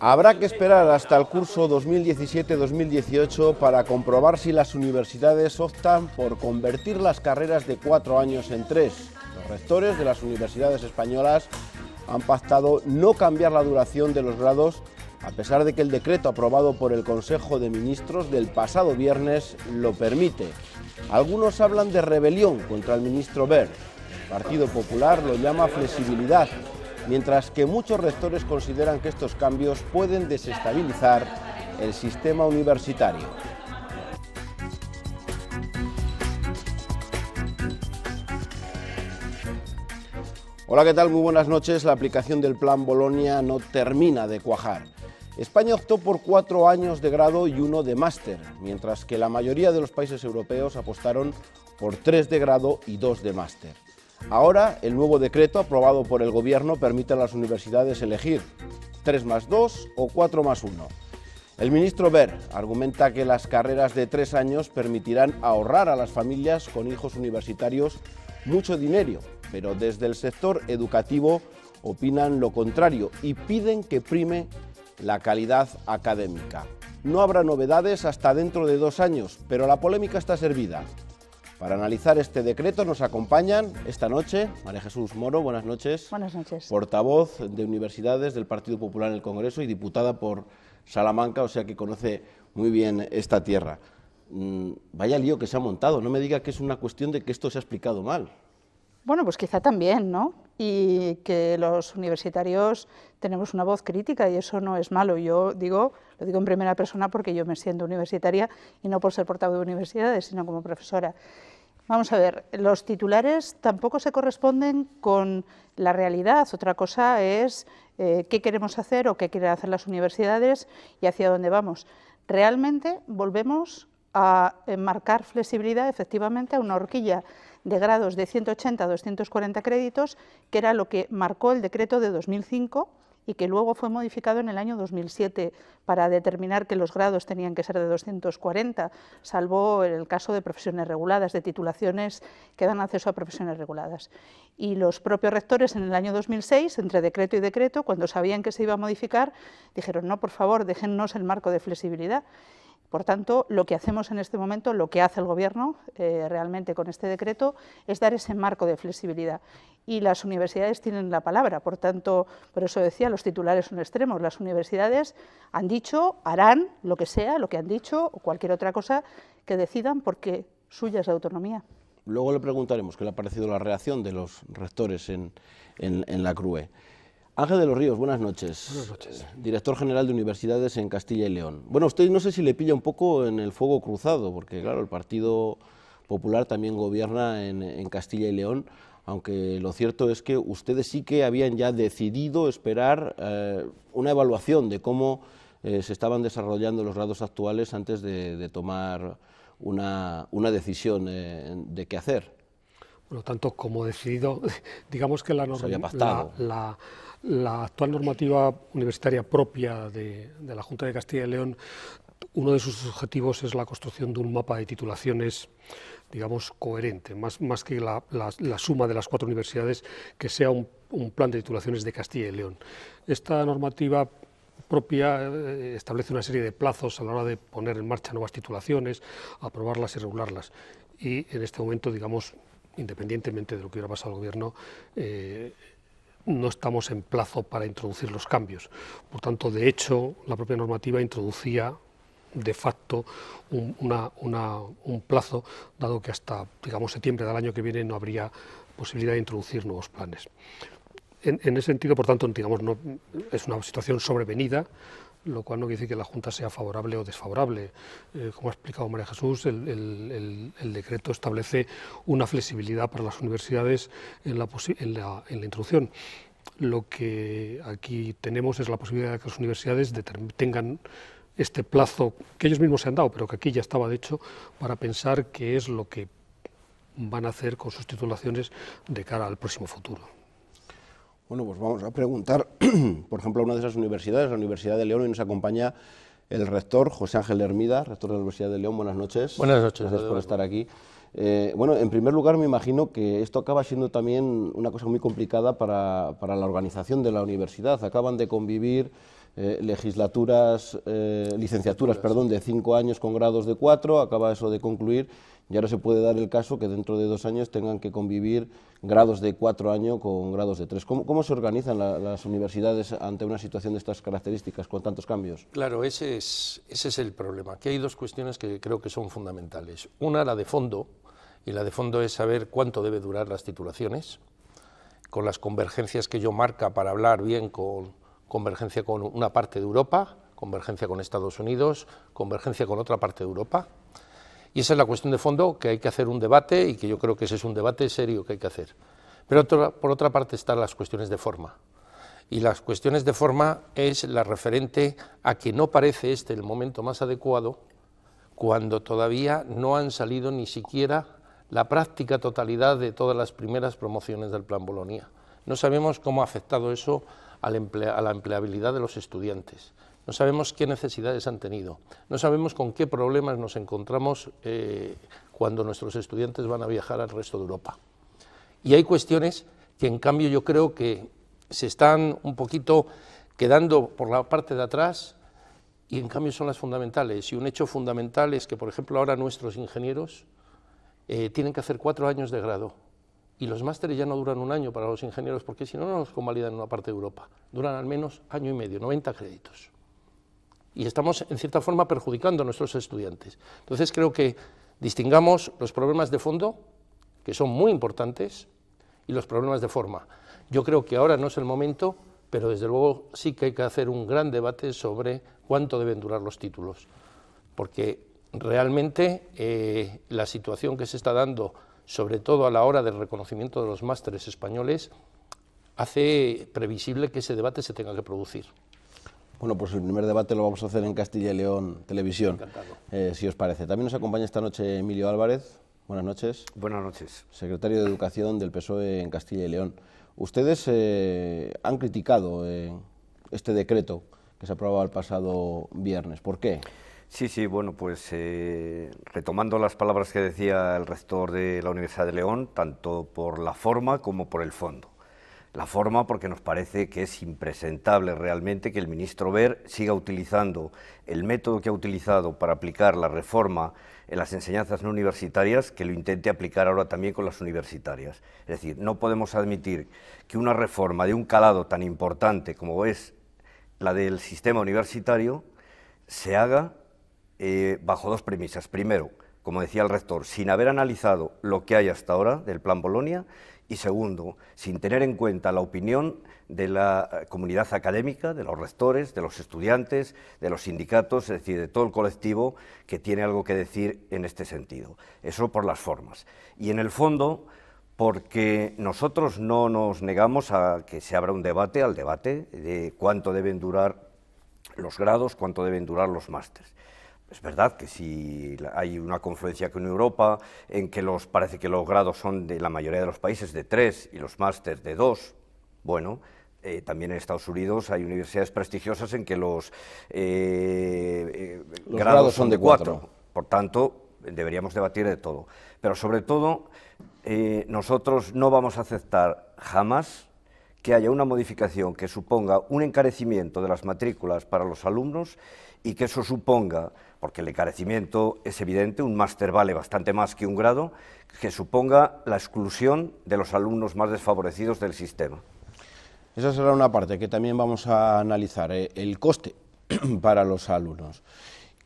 Habrá que esperar hasta el curso 2017-2018 para comprobar si las universidades optan por convertir las carreras de 4 años en 3. Los rectores de las universidades españolas han pactado no cambiar la duración de los grados, a pesar de que el decreto aprobado por el Consejo de Ministros del pasado viernes lo permite. Algunos hablan de rebelión contra el ministro Wert. El Partido Popular lo llama flexibilidad, mientras que muchos rectores consideran que estos cambios pueden desestabilizar el sistema universitario. Hola, ¿qué tal? Muy buenas noches. La aplicación del Plan Bolonia no termina de cuajar. España optó por 4 años de grado y 1 de máster, mientras que la mayoría de los países europeos apostaron por 3 de grado y 2 de máster. Ahora, el nuevo decreto aprobado por el Gobierno permite a las universidades elegir 3 más 2 o 4 más 1. El ministro Wert argumenta que las carreras de 3 años permitirán ahorrar a las familias con hijos universitarios mucho dinero, pero desde el sector educativo opinan lo contrario y piden que prime la calidad académica. No habrá novedades hasta dentro de 2 años, pero la polémica está servida. Para analizar este decreto nos acompañan esta noche María Jesús Moro, buenas noches. Buenas noches. Portavoz de Universidades del Partido Popular en el Congreso y diputada por Salamanca, o sea que conoce muy bien esta tierra. Vaya lío que se ha montado, no me diga que es una cuestión de que esto se ha explicado mal. Bueno, pues quizá también, ¿no? Y que los universitarios tenemos una voz crítica y eso no es malo. Lo digo en primera persona porque yo me siento universitaria y no por ser portavoz de universidades, sino como profesora. Vamos a ver, los titulares tampoco se corresponden con la realidad. Otra cosa es qué queremos hacer o qué quieren hacer las universidades y hacia dónde vamos. Realmente volvemos a marcar flexibilidad efectivamente a una horquilla de grados de 180 a 240 créditos, que era lo que marcó el decreto de 2005 y que luego fue modificado en el año 2007 para determinar que los grados tenían que ser de 240, salvo en el caso de profesiones reguladas, de titulaciones que dan acceso a profesiones reguladas. Y los propios rectores en el año 2006, entre decreto y decreto, cuando sabían que se iba a modificar, dijeron, no, por favor, déjennos el marco de flexibilidad. Por tanto, lo que hacemos en este momento, lo que hace el Gobierno realmente con este decreto, es dar ese marco de flexibilidad. Y las universidades tienen la palabra, por tanto, por eso decía, los titulares son extremos. Las universidades han dicho, harán lo que sea, lo que han dicho, o cualquier otra cosa que decidan, porque suya es la autonomía. Luego le preguntaremos qué le ha parecido la reacción de los rectores en la CRUE. Ángel de los Ríos, buenas noches. Buenas noches. Director general de Universidades en Castilla y León. Bueno, usted no sé si le pilla un poco en el fuego cruzado, porque claro, el Partido Popular también gobierna en Castilla y León, aunque lo cierto es que ustedes sí que habían ya decidido esperar una evaluación de cómo se estaban desarrollando los grados actuales antes de tomar una decisión de qué hacer. Bueno, tanto como decidido, digamos que la actual normativa universitaria propia de la Junta de Castilla y León, uno de sus objetivos es la construcción de un mapa de titulaciones, digamos, coherente, más que la suma de las 4 universidades, que sea un plan de titulaciones de Castilla y León. Esta normativa propia establece una serie de plazos a la hora de poner en marcha nuevas titulaciones, aprobarlas y regularlas. Y en este momento, digamos, independientemente de lo que hubiera pasado al Gobierno, no estamos en plazo para introducir los cambios. Por tanto, de hecho, la propia normativa introducía de facto un plazo, dado que hasta, digamos, septiembre del año que viene no habría posibilidad de introducir nuevos planes. En ese sentido, por tanto, digamos, no, es una situación sobrevenida, lo cual no quiere decir que la Junta sea favorable o desfavorable. Como ha explicado María Jesús, el decreto establece una flexibilidad para las universidades en la introducción. Lo que aquí tenemos es la posibilidad de que las universidades tengan este plazo que ellos mismos se han dado, pero que aquí ya estaba de hecho, para pensar qué es lo que van a hacer con sus titulaciones de cara al próximo futuro. Bueno, pues vamos a preguntar, por ejemplo, a una de esas universidades, la Universidad de León, y nos acompaña el rector, José Ángel Hermida, rector de la Universidad de León. Buenas noches. Buenas noches. Gracias por estar aquí. Bueno, en primer lugar, me imagino que esto acaba siendo también una cosa muy complicada para la organización de la universidad. Acaban de convivir licenciaturas, de 5 años con grados de 4, acaba eso de concluir, y ahora se puede dar el caso que dentro de 2 años tengan que convivir grados de 4 años con grados de 3. ¿Cómo se organizan las universidades ante una situación de estas características, con tantos cambios? Claro, ese es el problema. Aquí hay 2 cuestiones que creo que son fundamentales. Una, la de fondo, y la de fondo es saber cuánto debe durar las titulaciones, con las convergencias que ello marca para hablar bien con convergencia con una parte de Europa, convergencia con Estados Unidos, convergencia con otra parte de Europa. Y esa es la cuestión de fondo, que hay que hacer un debate y que yo creo que ese es un debate serio que hay que hacer. Pero por otra parte están las cuestiones de forma. Y las cuestiones de forma es la referente a que no parece este el momento más adecuado cuando todavía no han salido ni siquiera la práctica totalidad de todas las primeras promociones del Plan Bolonia. No sabemos cómo ha afectado eso a la empleabilidad de los estudiantes. No sabemos qué necesidades han tenido, no sabemos con qué problemas nos encontramos cuando nuestros estudiantes van a viajar al resto de Europa. Y hay cuestiones que en cambio yo creo que se están un poquito quedando por la parte de atrás y en cambio son las fundamentales. Y un hecho fundamental es que, por ejemplo, ahora nuestros ingenieros tienen que hacer 4 años de grado. Y los másteres ya no duran 1 año para los ingenieros, porque si no, no los convalidan en una parte de Europa. Duran al menos 1 año y medio, 90 créditos. Y estamos, en cierta forma, perjudicando a nuestros estudiantes. Entonces, creo que distingamos los problemas de fondo, que son muy importantes, y los problemas de forma. Yo creo que ahora no es el momento, pero desde luego sí que hay que hacer un gran debate sobre cuánto deben durar los títulos, porque realmente la situación que se está dando, sobre todo a la hora del reconocimiento de los másteres españoles, hace previsible que ese debate se tenga que producir. Bueno, pues el primer debate lo vamos a hacer en Castilla y León Televisión, si os parece. También nos acompaña esta noche Emilio Álvarez. Buenas noches. Buenas noches. Secretario de Educación del PSOE en Castilla y León. Ustedes han criticado este decreto que se aprobaba el pasado viernes. ¿Por qué? Sí, bueno, pues retomando las palabras que decía el rector de la Universidad de León, tanto por la forma como por el fondo. La forma porque nos parece que es impresentable realmente que el ministro Wert siga utilizando el método que ha utilizado para aplicar la reforma en las enseñanzas no universitarias, que lo intente aplicar ahora también con las universitarias. Es decir, no podemos admitir que una reforma de un calado tan importante como es la del sistema universitario se haga bajo 2 premisas. Primero, como decía el rector, sin haber analizado lo que hay hasta ahora del Plan Bolonia, y segundo, sin tener en cuenta la opinión de la comunidad académica, de los rectores, de los estudiantes, de los sindicatos, es decir, de todo el colectivo que tiene algo que decir en este sentido. Eso por las formas. Y en el fondo, porque nosotros no nos negamos a que se abra un debate, al debate de cuánto deben durar los grados, cuánto deben durar los másteres. Es verdad que si hay una confluencia con Europa en que parece que los grados son de la mayoría de los países de 3 y los másteres de 2, bueno, también en Estados Unidos hay universidades prestigiosas en que los grados son de 4. Por tanto, deberíamos debatir de todo. Pero sobre todo, nosotros no vamos a aceptar jamás que haya una modificación que suponga un encarecimiento de las matrículas para los alumnos y que eso suponga, porque el encarecimiento es evidente, un máster vale bastante más que un grado, que suponga la exclusión de los alumnos más desfavorecidos del sistema. Esa será una parte que también vamos a analizar, el coste para los alumnos.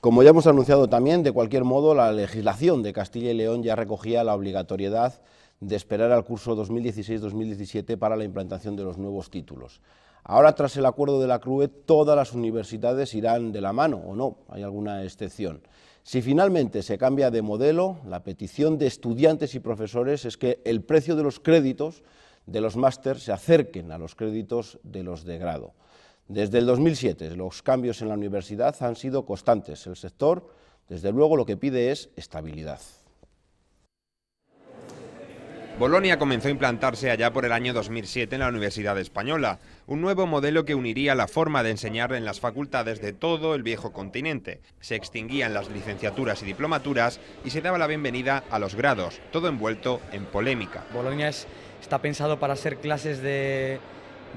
Como ya hemos anunciado también, de cualquier modo, la legislación de Castilla y León ya recogía la obligatoriedad de esperar al curso 2016-2017 para la implantación de los nuevos títulos. Ahora, tras el acuerdo de la CRUE, todas las universidades irán de la mano, ¿o no? Hay alguna excepción. Si finalmente se cambia de modelo, la petición de estudiantes y profesores es que el precio de los créditos de los másters se acerquen a los créditos de los de grado. Desde el 2007, los cambios en la universidad han sido constantes. El sector, desde luego, lo que pide es estabilidad. Bolonia comenzó a implantarse allá por el año 2007 en la Universidad Española, un nuevo modelo que uniría la forma de enseñar en las facultades de todo el viejo continente. Se extinguían las licenciaturas y diplomaturas y se daba la bienvenida a los grados, todo envuelto en polémica. Bolonia está pensado para ser clases de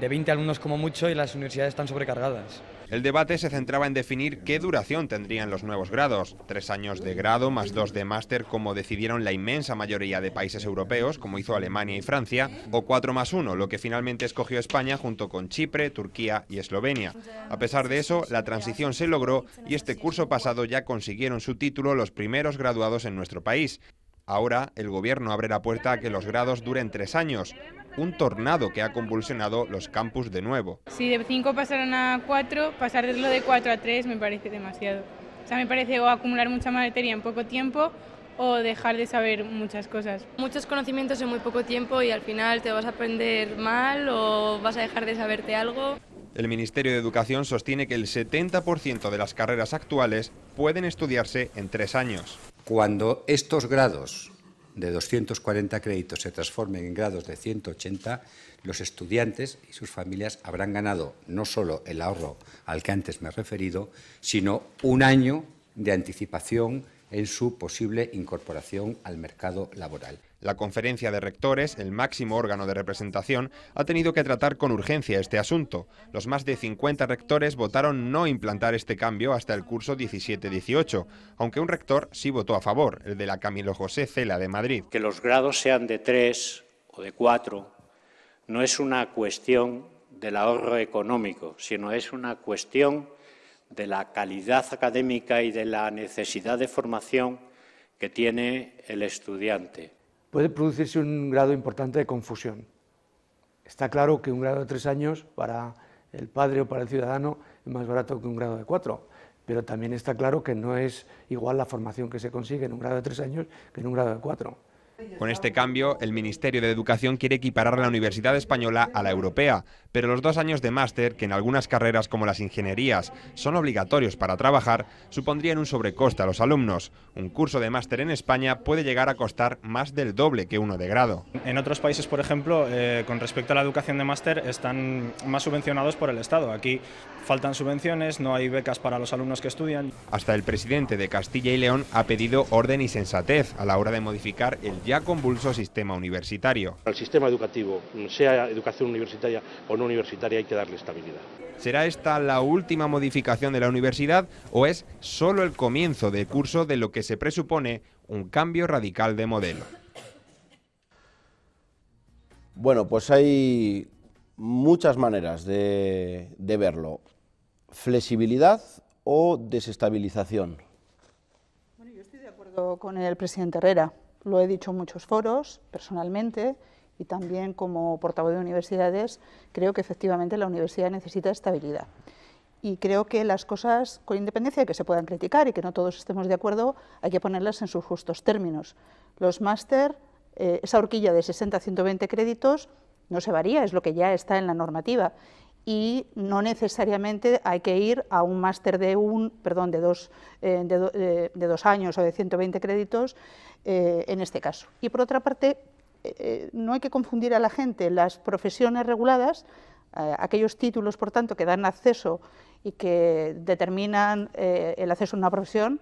20 alumnos como mucho y las universidades están sobrecargadas. El debate se centraba en definir qué duración tendrían los nuevos grados, 3 años de grado más 2 de máster como decidieron la inmensa mayoría de países europeos, como hizo Alemania y Francia, o 4 más 1, lo que finalmente escogió España junto con Chipre, Turquía y Eslovenia. A pesar de eso, la transición se logró y este curso pasado ya consiguieron su título los primeros graduados en nuestro país. Ahora el gobierno abre la puerta a que los grados duren 3 años, un tornado que ha convulsionado los campus de nuevo. Si de 5 pasaran a 4, pasar de lo de 4 a 3 me parece demasiado. O sea, me parece o acumular mucha materia en poco tiempo o dejar de saber muchas cosas. Muchos conocimientos en muy poco tiempo y al final te vas a aprender mal o vas a dejar de saberte algo. El Ministerio de Educación sostiene que el 70% de las carreras actuales pueden estudiarse en 3 años. Cuando estos grados de 240 créditos se transformen en grados de 180, los estudiantes y sus familias habrán ganado no solo el ahorro al que antes me he referido, sino un año de anticipación en su posible incorporación al mercado laboral. La Conferencia de Rectores, el máximo órgano de representación, ha tenido que tratar con urgencia este asunto. Los más de 50 rectores votaron no implantar este cambio hasta el curso 17-18, aunque un rector sí votó a favor, el de la Camilo José Cela de Madrid. Que los grados sean de 3 o de 4 no es una cuestión del ahorro económico, sino es una cuestión de la calidad académica y de la necesidad de formación que tiene el estudiante. Puede producirse un grado importante de confusión. Está claro que un grado de 3 años para el padre o para el ciudadano es más barato que un grado de 4, pero también está claro que no es igual la formación que se consigue en un grado de 3 años que en un grado de 4. Con este cambio, el Ministerio de Educación quiere equiparar la Universidad Española a la europea, pero los 2 años de máster, que en algunas carreras como las ingenierías son obligatorios para trabajar, supondrían un sobrecoste a los alumnos. Un curso de máster en España puede llegar a costar más del doble que uno de grado. En otros países, por ejemplo, con respecto a la educación de máster, están más subvencionados por el Estado. Aquí faltan subvenciones, no hay becas para los alumnos que estudian. Hasta el presidente de Castilla y León ha pedido orden y sensatez a la hora de modificar el ya convulso sistema universitario. Al sistema educativo, sea educación universitaria o no universitaria, hay que darle estabilidad. ¿Será esta la última modificación de la universidad o es solo el comienzo de curso de lo que se presupone un cambio radical de modelo? Bueno, pues hay muchas maneras de verlo. Flexibilidad o desestabilización. Bueno, yo estoy de acuerdo con el presidente Herrera. Lo he dicho en muchos foros, personalmente, y también como portavoz de universidades, creo que efectivamente la universidad necesita estabilidad. Y creo que las cosas, con independencia de que se puedan criticar y que no todos estemos de acuerdo, hay que ponerlas en sus justos términos. Los máster, esa horquilla de 60 a 120 créditos, no se varía, es lo que ya está en la normativa. Y no necesariamente hay que ir a un máster de 2 años o de 120 créditos en este caso. Y por otra parte, no hay que confundir a la gente. Las profesiones reguladas, aquellos títulos, por tanto, que dan acceso y que determinan el acceso a una profesión,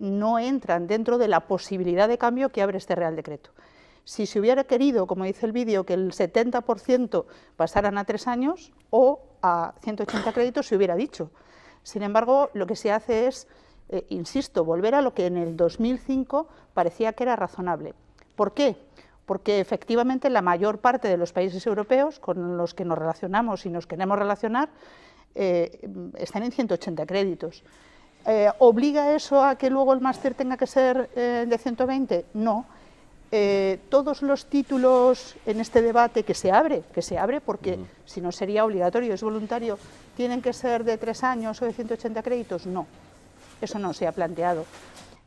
no entran dentro de la posibilidad de cambio que abre este Real Decreto. Si se hubiera querido, como dice el vídeo, que el 70% pasaran a 3 años o a 180 créditos, se hubiera dicho. Sin embargo, lo que se hace es, insisto, volver a lo que en el 2005 parecía que era razonable. ¿Por qué? Porque efectivamente la mayor parte de los países europeos con los que nos relacionamos y nos queremos relacionar están en 180 créditos. ¿Obliga eso a que luego el máster tenga que ser de 120? No. Todos los títulos en este debate que se abre porque si no sería obligatorio, es voluntario, ¿tienen que ser de 3 años o de 180 créditos? No, eso no se ha planteado.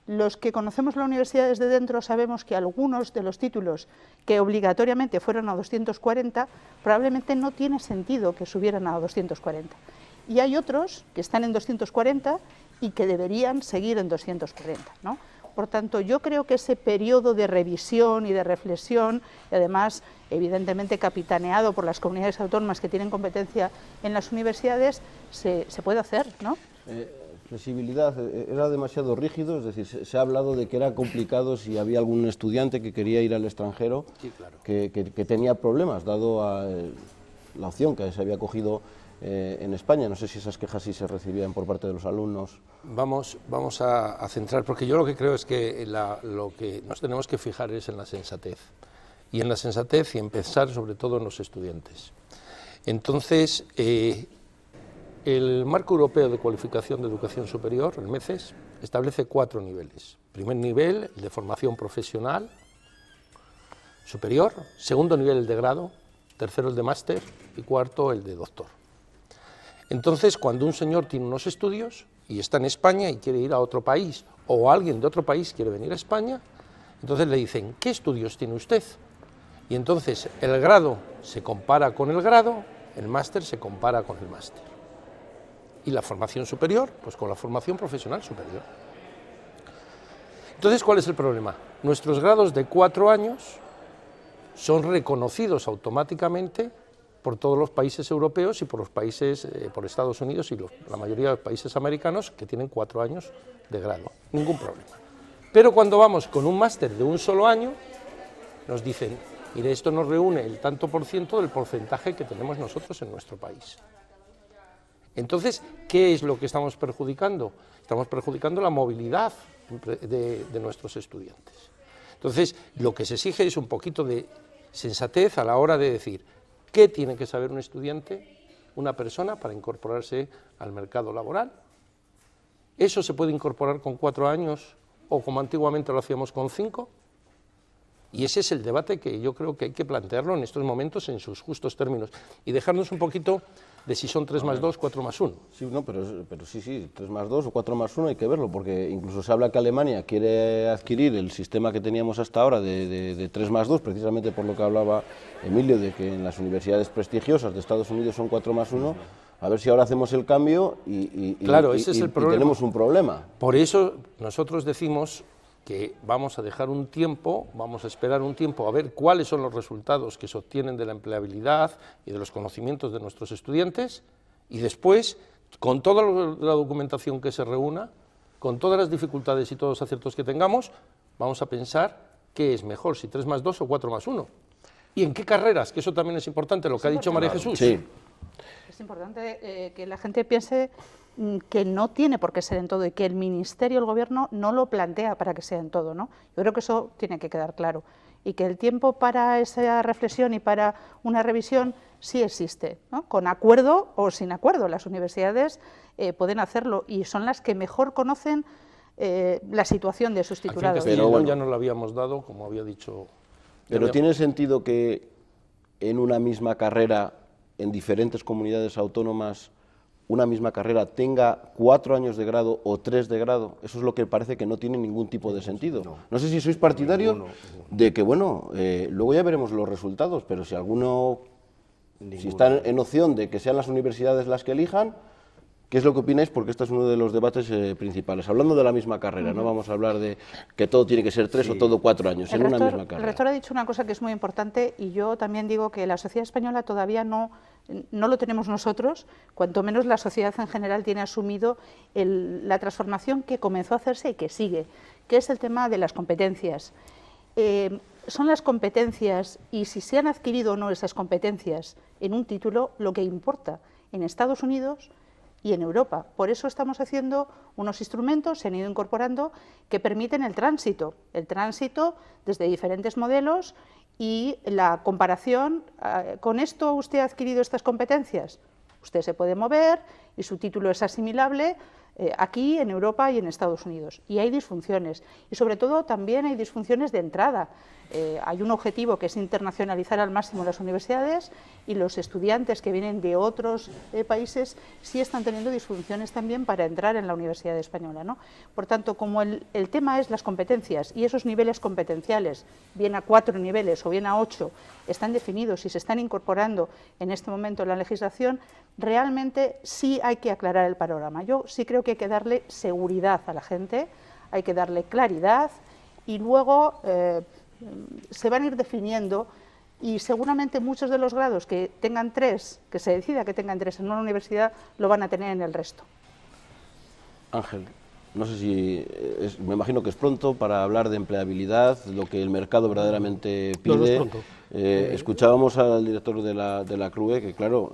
Los que conocemos la universidad desde dentro sabemos que algunos de los títulos que obligatoriamente fueron a 240 probablemente no tiene sentido que subieran a 240. Y hay otros que están en 240 y que deberían seguir en 240, ¿no? Por tanto, yo creo que ese periodo de revisión y de reflexión, y además, evidentemente capitaneado por las comunidades autónomas que tienen competencia en las universidades, se puede hacer, ¿no? Flexibilidad, era demasiado rígido, es decir, se ha hablado de que era complicado si había algún estudiante que quería ir al extranjero, sí, claro, que tenía problemas, dado a la opción que se había cogido en España. No sé si esas quejas sí se recibían por parte de los alumnos. Vamos a centrar, porque yo lo que creo es que lo que nos tenemos que fijar es en la sensatez, y en la sensatez y en pensar sobre todo en los estudiantes. Entonces, el Marco Europeo de Cualificación de Educación Superior, el MECES, establece 4 niveles. Primer nivel, el de formación profesional superior, segundo nivel, el de grado, tercero, el de máster, y cuarto, el de doctor. Entonces, cuando un señor tiene unos estudios y está en España y quiere ir a otro país, o alguien de otro país quiere venir a España, entonces le dicen, ¿qué estudios tiene usted? Y entonces el grado se compara con el grado, el máster se compara con el máster. Y la formación superior, pues con la formación profesional superior. Entonces, ¿cuál es el problema? Nuestros grados de 4 años son reconocidos automáticamente por todos los países europeos y por los países, por Estados Unidos y la mayoría de los países americanos que tienen 4 años de grado, ningún problema. Pero cuando vamos con un máster de un solo año, nos dicen, mire, esto nos reúne el tanto por ciento del porcentaje que tenemos nosotros en nuestro país. Entonces, ¿qué es lo que estamos perjudicando? Estamos perjudicando la movilidad de nuestros estudiantes. Entonces, lo que se exige es un poquito de sensatez a la hora de decir, ¿qué tiene que saber un estudiante, una persona, para incorporarse al mercado laboral? ¿Eso se puede incorporar con 4 años o como antiguamente lo hacíamos con 5? Y ese es el debate que yo creo que hay que plantearlo en estos momentos en sus justos términos y dejarnos un poquito de si son 3 más 2, 4 más 1. Sí, no, pero sí, 3 más 2 o 4 más 1 hay que verlo, porque incluso se habla que Alemania quiere adquirir el sistema que teníamos hasta ahora de 3 más 2, precisamente por lo que hablaba Emilio, de que en las universidades prestigiosas de Estados Unidos son 4 más 1, a ver si ahora hacemos el cambio claro, ese es el problema. Y tenemos un problema. Por eso nosotros decimos que vamos a dejar un tiempo, vamos a esperar un tiempo a ver cuáles son los resultados que se obtienen de la empleabilidad y de los conocimientos de nuestros estudiantes, y después, con toda la documentación que se reúna, con todas las dificultades y todos los aciertos que tengamos, vamos a pensar qué es mejor, si 3 más 2 o 4 más 1. ¿Y en qué carreras? Que eso también es importante, lo que ha dicho María Jesús. Sí. Es importante que la gente piense que no tiene por qué ser en todo y que el Ministerio, el Gobierno, no lo plantea para que sea en todo, ¿no? Yo creo que eso tiene que quedar claro y que el tiempo para esa reflexión y para una revisión sí existe, ¿no? Con acuerdo o sin acuerdo. Las universidades pueden hacerlo y son las que mejor conocen la situación de sus titulados. Pero bueno, ya nos lo habíamos dado, como había dicho. Pero ¿tiene sentido que en una misma carrera, en diferentes comunidades autónomas, una misma carrera tenga 4 años de grado o 3 de grado? Eso es lo que parece que no tiene ningún tipo de sentido. No sé si sois partidarios de que, bueno, luego ya veremos los resultados, pero si alguno, si está en opción de que sean las universidades las que elijan, ¿qué es lo que opináis? Porque este es uno de los debates principales. Hablando de la misma carrera, no vamos a hablar de que todo tiene que ser 3 o todo 4 años, en una misma carrera. El rector ha dicho una cosa que es muy importante y yo también digo que la sociedad española todavía no lo tenemos nosotros, cuanto menos la sociedad en general tiene asumido la transformación que comenzó a hacerse y que sigue, que es el tema de las competencias. Son las competencias y si se han adquirido o no esas competencias en un título lo que importa en Estados Unidos y en Europa. Por eso estamos haciendo unos instrumentos, se han ido incorporando, que permiten el tránsito desde diferentes modelos y la comparación. ¿Con esto usted ha adquirido estas competencias? Usted se puede mover y su título es asimilable aquí, en Europa y en Estados Unidos. Y hay disfunciones. Y sobre todo también hay disfunciones de entrada. Hay un objetivo que es internacionalizar al máximo las universidades y los estudiantes que vienen de otros países sí están teniendo disfunciones también para entrar en la Universidad Española, ¿no? Por tanto, como el tema es las competencias y esos niveles competenciales, bien a 4 niveles o bien a 8, están definidos y se están incorporando en este momento en la legislación, realmente sí hay que aclarar el panorama. Yo sí creo que hay que darle seguridad a la gente, hay que darle claridad y luego se van a ir definiendo y seguramente muchos de los grados que tengan 3, que se decida que tengan 3 en una universidad, lo van a tener en el resto. Ángel, no sé si, me imagino que es pronto para hablar de empleabilidad, lo que el mercado verdaderamente pide. No es pronto. Escuchábamos al director de la CRUE que, claro,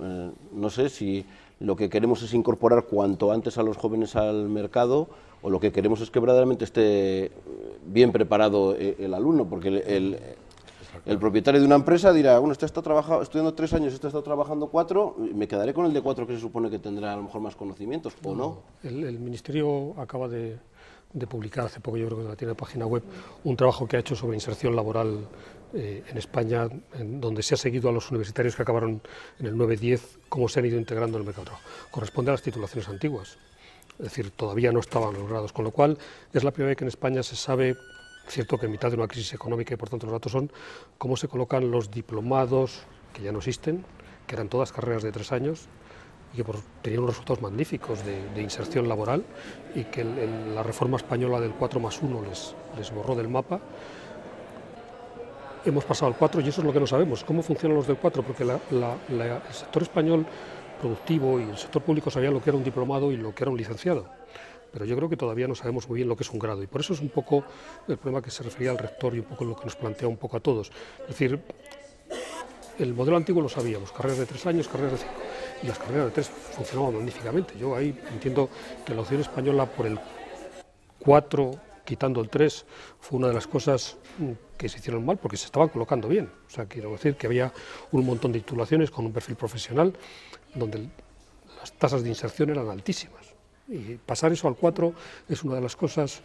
no sé si lo que queremos es incorporar cuanto antes a los jóvenes al mercado o lo que queremos es que verdaderamente esté bien preparado el alumno, porque el propietario de una empresa dirá, bueno, este está estudiando 3 años, este está trabajando 4, me quedaré con el de 4 que se supone que tendrá a lo mejor más conocimientos, ¿o no? El Ministerio acaba de publicar hace poco, yo creo que la tiene en la página web, un trabajo que ha hecho sobre inserción laboral en España, donde se ha seguido a los universitarios que acabaron en el 9-10, cómo se han ido integrando en el mercado de trabajo. Corresponde a las titulaciones antiguas, es decir, todavía no estaban los grados, con lo cual es la primera vez que en España se sabe, cierto que en mitad de una crisis económica y por tanto los datos son, cómo se colocan los diplomados, que ya no existen, que eran todas carreras de 3 años, y que tenían unos resultados magníficos de inserción laboral y que la reforma española del 4+1 les borró del mapa. Hemos pasado al 4 y eso es lo que no sabemos, cómo funcionan los del 4, porque el sector español productivo y el sector público sabían lo que era un diplomado y lo que era un licenciado, pero yo creo que todavía no sabemos muy bien lo que es un grado y por eso es un poco el problema que se refería al rector y un poco lo que nos plantea un poco a todos. Es decir, el modelo antiguo lo sabíamos, carreras de 3 años, carreras de 5, y las carreras de 3 funcionaban magníficamente. Yo ahí entiendo que la opción española por el 4, quitando el 3, fue una de las cosas que se hicieron mal porque se estaban colocando bien. O sea, quiero decir que había un montón de titulaciones con un perfil profesional donde las tasas de inserción eran altísimas. Y pasar eso al 4 es una de las cosas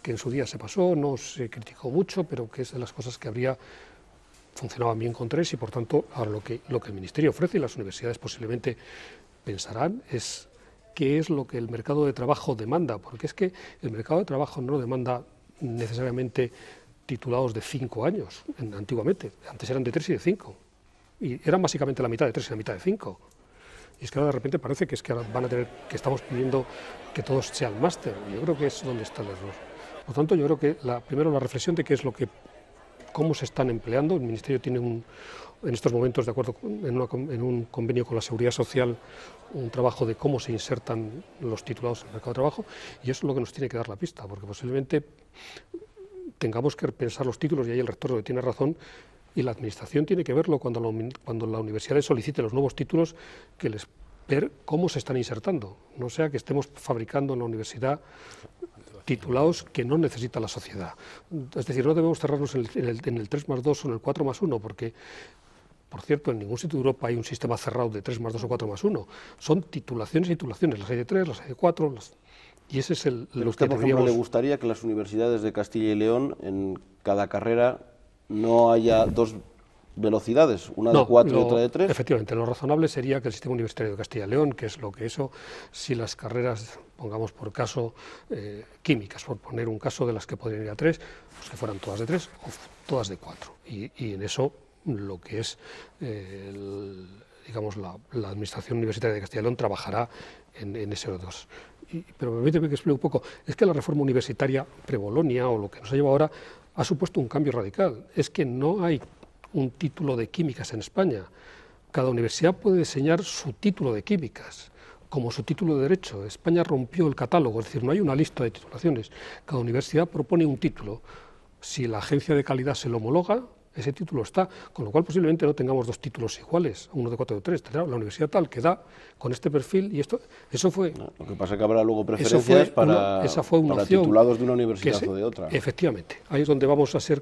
que en su día se pasó, no se criticó mucho, pero que es de las cosas que funcionaban bien con 3 y por tanto ahora lo que el Ministerio ofrece y las universidades posiblemente pensarán es qué es lo que el mercado de trabajo demanda, porque es que el mercado de trabajo no demanda necesariamente titulados de 5 años, antiguamente, antes eran de 3 y de 5, y eran básicamente la mitad de 3 y la mitad de 5. Y es que ahora de repente parece que ahora van a tener, que estamos pidiendo que todos sean máster. Yo creo que es donde está el error. Por tanto, yo creo que primero la reflexión de qué es cómo se están empleando. El Ministerio tiene en estos momentos, de acuerdo en un convenio con la Seguridad Social, un trabajo de cómo se insertan los titulados en el mercado de trabajo, y eso es lo que nos tiene que dar la pista, porque posiblemente tengamos que pensar los títulos, y ahí el rector tiene razón, y la Administración tiene que verlo cuando la universidad les solicite los nuevos títulos, ver cómo se están insertando, no sea que estemos fabricando en la universidad titulados que no necesita la sociedad. Es decir, no debemos cerrarnos en el 3+2 o en el 4+1, porque, por cierto, en ningún sitio de Europa hay un sistema cerrado de 3+2 o 4+1. Son titulaciones y titulaciones, las hay de 3, las hay de 4, y ese es Pero usted, por ejemplo, ¿le gustaría que las universidades de Castilla y León, en cada carrera, no haya 2 velocidades, una de 4 y otra de 3? Efectivamente, lo razonable sería que el sistema universitario de Castilla y León, que es lo que si las carreras, pongamos por caso, químicas, por poner un caso de las que podrían ir a 3, pues que fueran todas de 3 o todas de 4. Y en eso lo que es, digamos, la Administración Universitaria de Castilla y León trabajará en ese 2. Pero permíteme que explique un poco, es que la reforma universitaria pre-Bolonia, o lo que nos ha llevado ahora, ha supuesto un cambio radical. Es que no hay un título de químicas en España. Cada universidad puede diseñar su título de químicas, como su título de derecho. España rompió el catálogo, es decir, no hay una lista de titulaciones. Cada universidad propone un título. Si la agencia de calidad se lo homologa, ese título está, con lo cual posiblemente no tengamos 2 títulos iguales, uno de 4 o de 3, tendrá la universidad tal que da con este perfil, y eso fue... Lo que pasa es que habrá luego preferencias para titulados de una universidad o de otra. Efectivamente, ahí es donde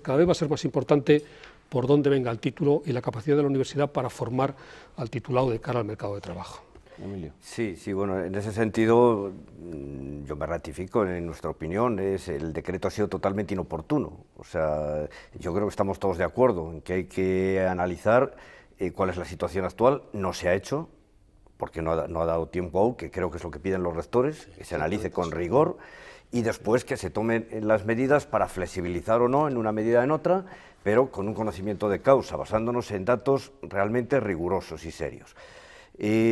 cada vez va a ser más importante por dónde venga el título y la capacidad de la universidad para formar al titulado de cara al mercado de trabajo. Emilio. Sí, bueno, en ese sentido yo me ratifico, en nuestra opinión el decreto ha sido totalmente inoportuno. O sea, yo creo que estamos todos de acuerdo en que hay que analizar cuál es la situación actual. No se ha hecho, porque no ha dado tiempo aún, que creo que es lo que piden los rectores, que se analice con rigor y después que se tomen las medidas para flexibilizar o no en una medida o en otra, pero con un conocimiento de causa, basándonos en datos realmente rigurosos y serios.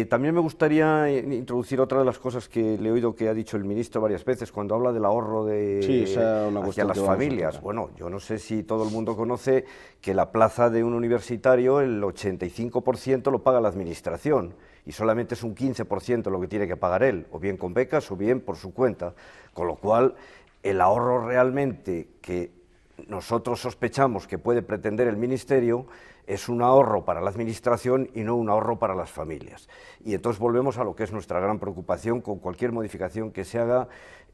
También me gustaría introducir otra de las cosas que le he oído que ha dicho el ministro varias veces cuando habla del ahorro hacia las familias. Bueno, yo no sé si todo el mundo conoce que la plaza de un universitario, el 85% lo paga la administración y solamente es un 15% lo que tiene que pagar él, o bien con becas o bien por su cuenta, con lo cual el ahorro realmente que nosotros sospechamos que puede pretender el Ministerio es un ahorro para la Administración y no un ahorro para las familias. Y entonces volvemos a lo que es nuestra gran preocupación con cualquier modificación que se haga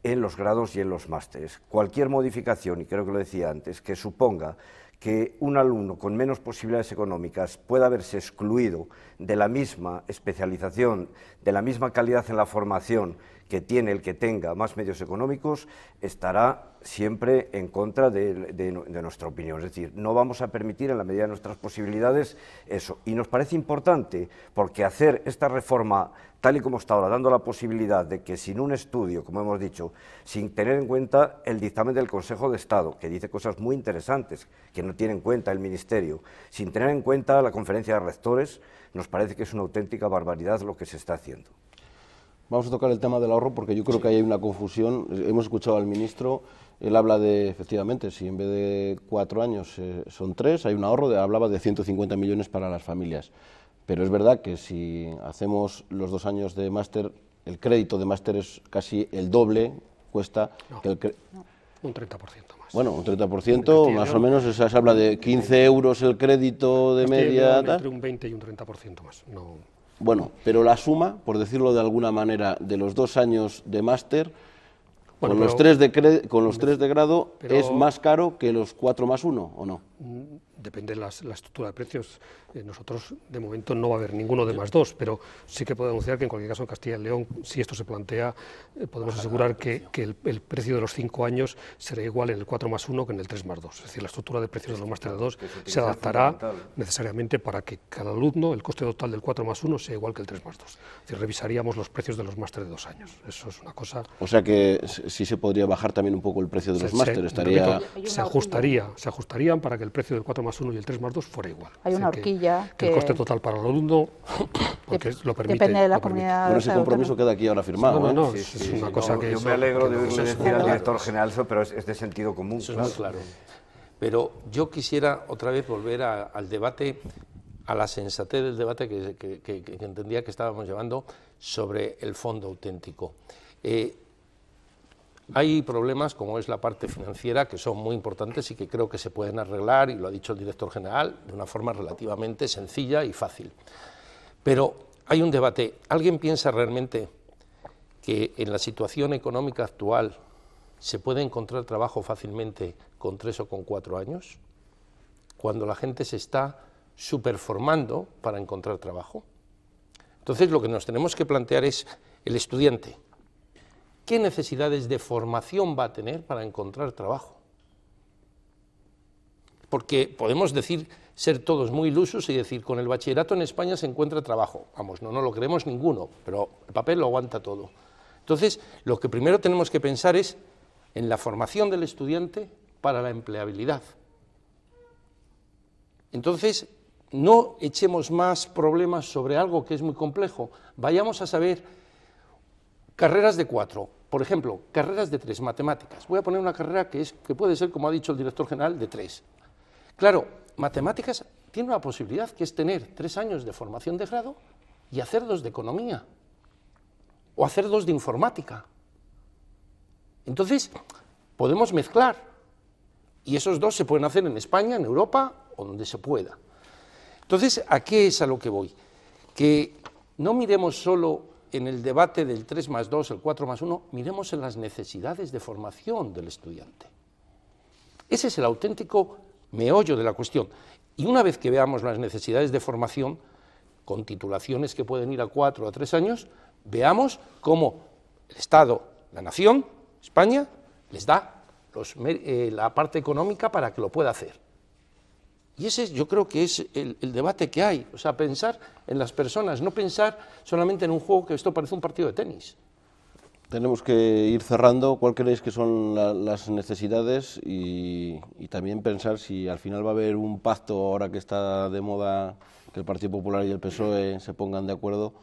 en los grados y en los másteres. Cualquier modificación, y creo que lo decía antes, que suponga que un alumno con menos posibilidades económicas pueda verse excluido de la misma especialización, de la misma calidad en la formación que tiene el que tenga más medios económicos, estará siempre en contra de nuestra opinión. Es decir, no vamos a permitir en la medida de nuestras posibilidades eso. Y nos parece importante porque hacer esta reforma tal y como está ahora, dando la posibilidad de que sin un estudio, como hemos dicho, sin tener en cuenta el dictamen del Consejo de Estado, que dice cosas muy interesantes que no tiene en cuenta el Ministerio, sin tener en cuenta la Conferencia de Rectores, nos parece que es una auténtica barbaridad lo que se está haciendo. Vamos a tocar el tema del ahorro porque yo creo que ahí hay una confusión. Hemos escuchado al ministro, él habla de, efectivamente, si en vez de 4 años son 3, hay un ahorro, hablaba de 150 millones para las familias. Pero es verdad que si hacemos los 2 años de máster, el crédito de máster es casi el doble, cuesta... Un 30% más. Bueno, un 30%, más o menos, se habla de 15 euros el crédito de media... Entre un 20 y un 30% más, no... Bueno, pero la suma, por decirlo de alguna manera, de los 2 años de máster, bueno, con los 3 de grado, ¿es más caro que los 4 más 1 o no? Depende de la estructura de precios. Nosotros, de momento, no va a haber ninguno de más 2, pero sí que puedo anunciar que en cualquier caso en Castilla y León, si esto se plantea, podemos asegurar que el precio de los 5 años será igual en el 4 más 1 que en el 3 más 2. Es decir, la estructura de precios de los máster de 2 se adaptará necesariamente para que cada alumno, el coste total del 4 más 1 sea igual que el 3 más 2. Es decir, revisaríamos los precios de los máster de 2 años. Eso es una cosa... O sea que sí se podría bajar también un poco el precio de los másteres. Se ajustarían para que el precio del 4 más 1 y el 3 más 2 fuera igual. Hay una horquilla que el coste total para el alumno, porque lo permite. Depende de la comunidad. Bueno, ese compromiso queda aquí ahora firmado. Es una cosa que... Yo me alegro de oírle decir al director general eso, pero es de sentido común. Eso es muy claro. Pero yo quisiera otra vez volver al debate, a la sensatez del debate que entendía que estábamos llevando sobre el fondo auténtico. Hay problemas, como es la parte financiera, que son muy importantes y que creo que se pueden arreglar, y lo ha dicho el director general, de una forma relativamente sencilla y fácil. Pero hay un debate. ¿Alguien piensa realmente que en la situación económica actual se puede encontrar trabajo fácilmente con 3 o con 4 años? Cuando la gente se está superformando para encontrar trabajo. Entonces, lo que nos tenemos que plantear es el estudiante. ¿Qué necesidades de formación va a tener para encontrar trabajo? Porque podemos ser todos muy ilusos y decir, con el bachillerato en España se encuentra trabajo. Vamos, no lo creemos ninguno, pero el papel lo aguanta todo. Entonces, lo que primero tenemos que pensar es en la formación del estudiante para la empleabilidad. Entonces, no echemos más problemas sobre algo que es muy complejo. Vayamos a saber carreras de 4. Por ejemplo, carreras de 3, matemáticas. Voy a poner una carrera que puede ser, como ha dicho el director general, de 3. Claro, matemáticas tiene una posibilidad, que es tener 3 años de formación de grado y hacer 2 de economía, o hacer 2 de informática. Entonces, podemos mezclar, y esos 2 se pueden hacer en España, en Europa, o donde se pueda. Entonces, ¿a qué es a lo que voy? Que no miremos solo en el debate del 3 más 2, el 4 más 1, miremos en las necesidades de formación del estudiante. Ese es el auténtico meollo de la cuestión. Y una vez que veamos las necesidades de formación, con titulaciones que pueden ir a 4 o a 3 años, veamos cómo el Estado, la nación, España, les da la parte económica para que lo pueda hacer. Y ese yo creo que es el debate que hay, o sea, pensar en las personas, no pensar solamente en un juego que esto parece un partido de tenis. Tenemos que ir cerrando. ¿Cuál creéis que son las necesidades? Y también pensar si al final va a haber un pacto, ahora que está de moda, que el Partido Popular y el PSOE se pongan de acuerdo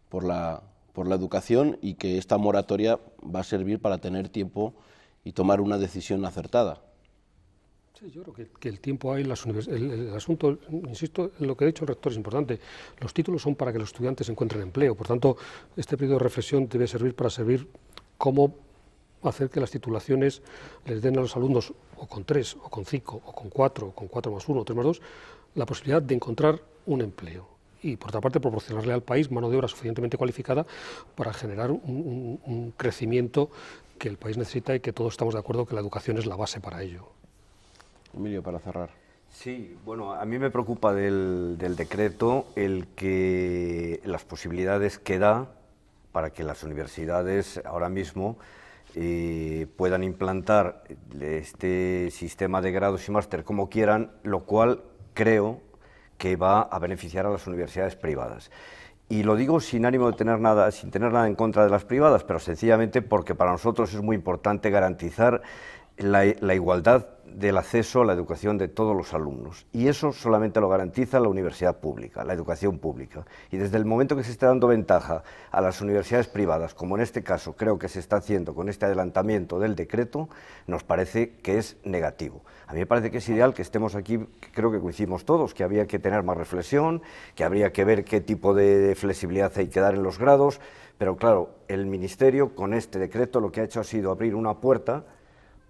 por la educación y que esta moratoria va a servir para tener tiempo y tomar una decisión acertada. Sí, yo creo que el tiempo hay, el asunto, insisto, en lo que ha dicho el rector es importante. Los títulos son para que los estudiantes encuentren empleo, por tanto, este periodo de reflexión debe servir para cómo hacer que las titulaciones les den a los alumnos o con 3, o con 5, o con 4, o con 4 más 1, o 3 más 2, la posibilidad de encontrar un empleo. Y por otra parte proporcionarle al país mano de obra suficientemente cualificada para generar un crecimiento que el país necesita y que todos estamos de acuerdo que la educación es la base para ello. Emilio, para cerrar. Sí, bueno, a mí me preocupa del decreto el que las posibilidades que da para que las universidades ahora mismo puedan implantar este sistema de grados y máster como quieran, lo cual creo que va a beneficiar a las universidades privadas. Y lo digo sin ánimo de tener nada, sin tener nada en contra de las privadas, pero sencillamente porque para nosotros es muy importante garantizar la igualdad del acceso a la educación de todos los alumnos. Y eso solamente lo garantiza la universidad pública, la educación pública. Y desde el momento que se esté dando ventaja a las universidades privadas, como en este caso creo que se está haciendo con este adelantamiento del decreto, nos parece que es negativo. A mí me parece que es ideal que estemos aquí, que creo que coincidimos todos, que habría que tener más reflexión, que habría que ver qué tipo de flexibilidad hay que dar en los grados, pero claro, el Ministerio con este decreto lo que ha hecho ha sido abrir una puerta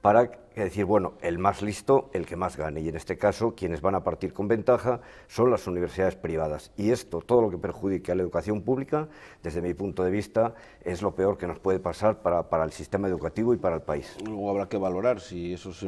para decir, bueno, el más listo, el que más gane, y en este caso quienes van a partir con ventaja son las universidades privadas, y esto, todo lo que perjudique a la educación pública, desde mi punto de vista, es lo peor que nos puede pasar para el sistema educativo y para el país. Luego habrá que valorar si esos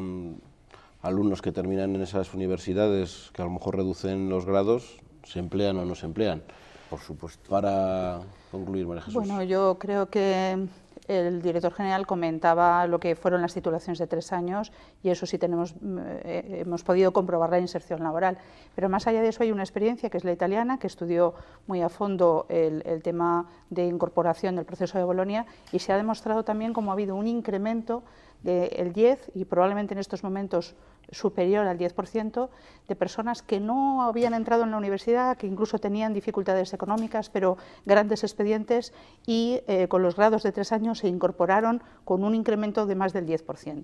alumnos que terminan en esas universidades, que a lo mejor reducen los grados, se emplean o no se emplean. Por supuesto. Para concluir, María Jesús. Bueno, yo creo que el director general comentaba lo que fueron las titulaciones de 3 años y eso sí hemos podido comprobar la inserción laboral. Pero más allá de eso hay una experiencia que es la italiana, que estudió muy a fondo el tema de incorporación del proceso de Bolonia y se ha demostrado también cómo ha habido un incremento del 10 y probablemente en estos momentos superior al 10% de personas que no habían entrado en la universidad, que incluso tenían dificultades económicas, pero grandes expedientes y con los grados de 3 años se incorporaron con un incremento de más del 10%.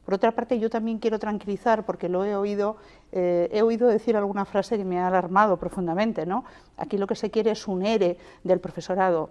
Por otra parte, yo también quiero tranquilizar, porque lo he oído decir alguna frase que me ha alarmado profundamente, ¿no? Aquí lo que se quiere es un ERE del profesorado,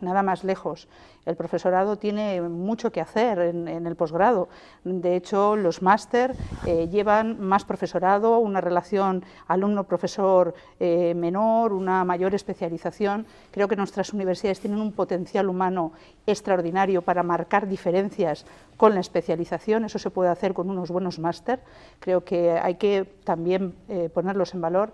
nada más lejos. El profesorado tiene mucho que hacer en el posgrado. De hecho, los máster llevan más profesorado, una relación alumno-profesor menor, una mayor especialización. Creo que nuestras universidades tienen un potencial humano extraordinario para marcar diferencias con la especialización. Eso se puede hacer con unos buenos máster. Creo que hay que también ponerlos en valor.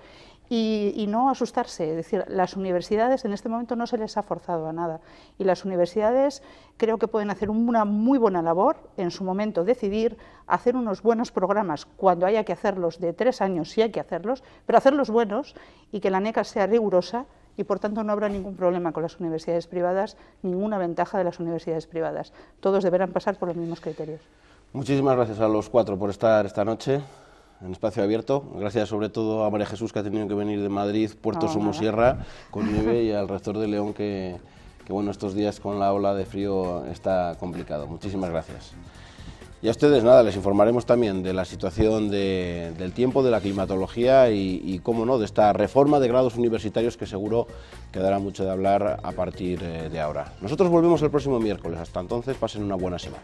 Y no asustarse, es decir, las universidades en este momento no se les ha forzado a nada y las universidades creo que pueden hacer una muy buena labor, en su momento decidir, hacer unos buenos programas cuando haya que hacerlos, de 3 años sí hay que hacerlos, pero hacerlos buenos y que la NECA sea rigurosa y por tanto no habrá ningún problema con las universidades privadas, ninguna ventaja de las universidades privadas, todos deberán pasar por los mismos criterios. Muchísimas gracias a los 4 por estar esta noche en Espacio Abierto. Gracias sobre todo a María Jesús, que ha tenido que venir de Madrid, Puerto Somosierra, con nieve, y al rector de León, que bueno, estos días con la ola de frío está complicado. Muchísimas gracias. Y a ustedes, nada, les informaremos también de la situación del tiempo, de la climatología y, cómo no, de esta reforma de grados universitarios que seguro que dará mucho de hablar a partir de ahora. Nosotros volvemos el próximo miércoles. Hasta entonces, pasen una buena semana.